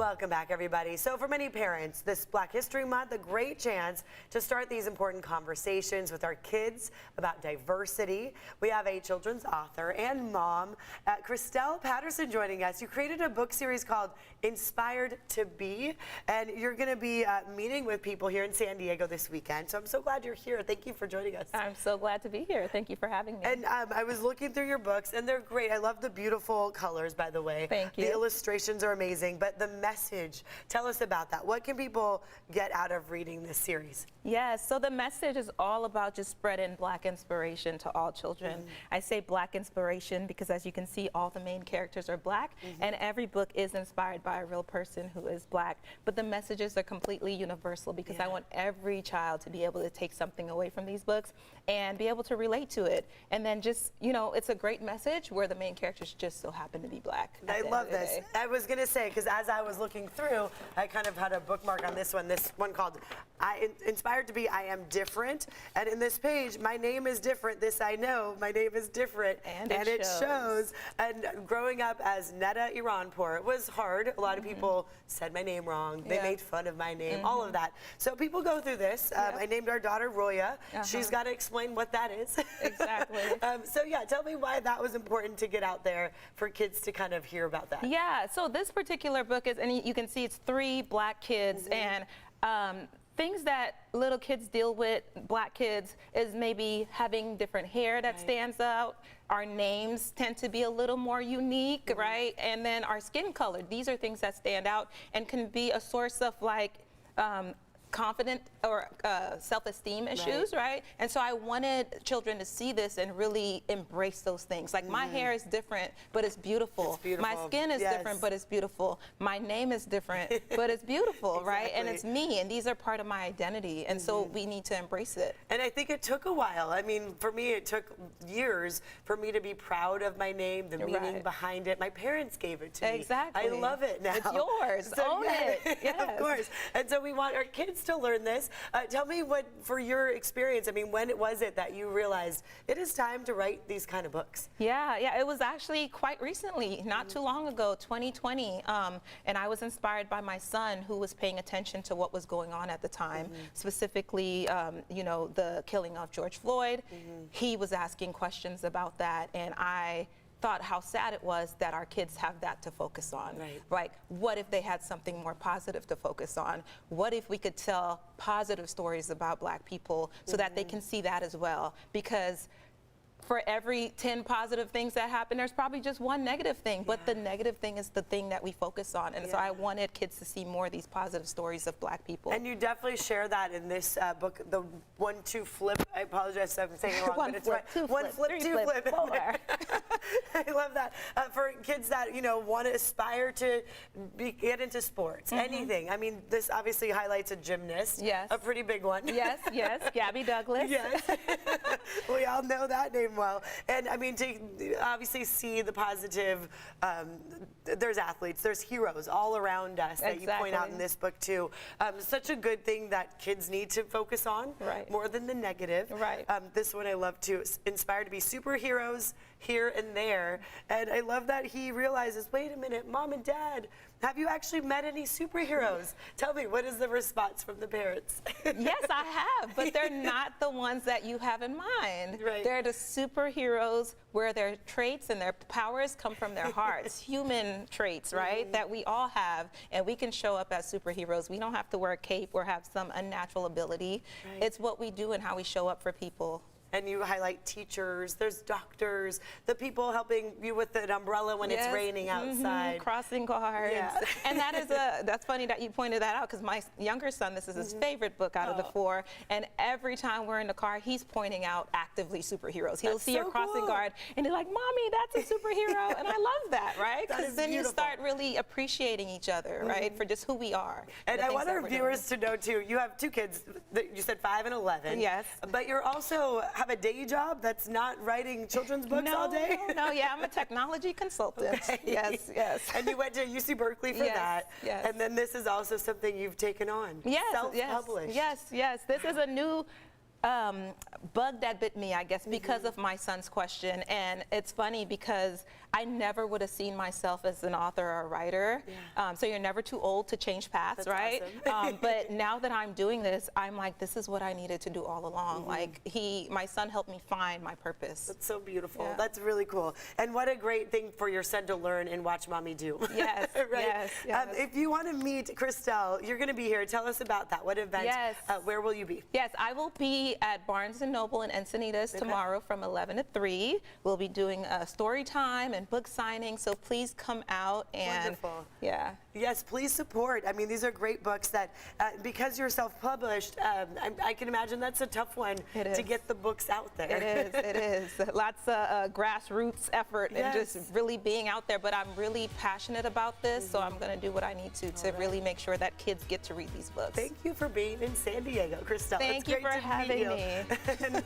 Welcome back, everybody. So for many parents, this Black History Month, a great chance to start these important conversations with our kids about diversity. We have a children's author and mom, Christelle Patterson, joining us. You created a book series called Inspired to Be, and you're going to be meeting with people here in San Diego this weekend. So I'm so glad you're here. Thank you for joining us. I'm so glad to be here. Thank you for having me. And I was looking through your books, and they're great. I love the beautiful colors, by the way. Thank you. The illustrations are amazing, but the message, tell us about that. What can people get out of reading this series? Yes, so the message is all about just spreading Black inspiration to all children. I say Black inspiration because, as you can see, all the main characters are Black, and every book is inspired by a real person who is Black. But the messages are completely universal because I want every child to be able to take something away from these books and be able to relate to it. And then just, you know, it's a great message where the main characters just so happen to be Black. I love this. I was going to say, because as I was looking through, I kind of had a bookmark on this one called Inspired to Be, I Am Different. And in this page, my name is different, this I know, my name is different. And it shows. And growing up as Netta Iranpour, it was hard. A lot of people said my name wrong. They made fun of my name, all of that. So people go through this. I named our daughter Roya. She's got to explain what that is. Exactly. So yeah, tell me why that was important to get out there for kids to kind of hear about that. Yeah, so this particular book is, and you can see it's 3 Black kids, and things that little kids deal with, Black kids, is maybe having different hair that stands out. Our names tend to be a little more unique, right? And then our skin color. These are things that stand out and can be a source of like confident or self-esteem issues, right? And so I wanted children to see this and really embrace those things. Like my hair is different, but it's beautiful. It's beautiful. My skin is different, but it's beautiful. My name is different, but it's beautiful, right? And it's me, and these are part of my identity. And so we need to embrace it. And I think it took a while. I mean, for me, it took years for me to be proud of my name, the meaning behind it. My parents gave it to me. Exactly. I love it now. It's yours. So, Own it. Yes. Of course. And so we want our kids to learn this. Tell me what, for your experience, I mean, when was it that you realized it is time to write these kind of books? Yeah, it was actually quite recently, not too long ago, 2020. And I was inspired by my son, who was paying attention to what was going on at the time, specifically, you know, the killing of George Floyd. He was asking questions about that, and I thought how sad it was that our kids have that to focus on. Like, what if they had something more positive to focus on? What if we could tell positive stories about Black people so that they can see that as well? Because for every 10 positive things that happen, there's probably just one negative thing, but the negative thing is the thing that we focus on. And so I wanted kids to see more of these positive stories of Black people. And you definitely share that in this book, the 1-2 flip. I apologize if I'm saying it wrong, but it's right. 1 flip, 2 flip, 4. I love that. For kids that, you know, want to aspire to get into sports, anything. I mean, this obviously highlights a gymnast. Yes. A pretty big one. Yes, Gabby Douglas. Yes. We all know that name well. And I mean, to obviously see the positive, there's athletes, there's heroes all around us that you point out in this book too. Such a good thing that kids need to focus on more than the negative. This one I love too. Inspired to be superheroes here and there. And I love that he realizes, wait a minute, Mom and Dad, have you actually met any superheroes? Tell me, what is the response from the parents? Yes, I have, but they're not the ones that you have in mind. They're the superheroes where their traits and their powers come from their hearts, human traits, right, that we all have, and we can show up as superheroes. We don't have to wear a cape or have some unnatural ability. It's what we do and how we show up for people. And you highlight teachers, there's doctors, the people helping you with an umbrella when it's raining outside. Crossing guards. And that is that's funny that you pointed that out, because my younger son, this is his favorite book out of the 4, and every time we're in the car, he's pointing out actively superheroes. He'll see a crossing guard, and he's like, Mommy, that's a superhero, and I love that, right? Because then you start really appreciating each other, right, for just who we are. And I want our viewers to know, too, you have 2 kids, you said 5 and 11. Yes. But you're also have a day job that's not writing children's books all day? No, I'm a technology consultant. Yes. And you went to UC Berkeley for that. Yes. And then this is also something you've taken on. Yes. Self-published. Yes. This is a new bug that bit me, I guess, because of my son's question. And it's funny because I never would have seen myself as an author or a writer. Yeah. So you're never too old to change paths, That's right? awesome. But now that I'm doing this, I'm like, this is what I needed to do all along. Like my son helped me find my purpose. That's so beautiful. Yeah. That's really cool. And what a great thing for your son to learn and watch mommy do. Yes, right? yes. If you want to meet Christelle, you're going to be here. Tell us about that. What event? Yes. Where will you be? Yes, I will be at Barnes & Noble in Encinitas tomorrow from 11 to 3. We'll be doing a story time and book signing, so please come out and Wonderful. Yeah. Yes, please support. I mean, these are great books that, because you're self-published, I can imagine that's a tough one It to is. get the books out there. It is. Lots of grassroots effort and just really being out there, but I'm really passionate about this, so I'm going to do what I need to really make sure that kids get to read these books. Thank you for being in San Diego, Christelle. Thank It's you great for to meet having me. you.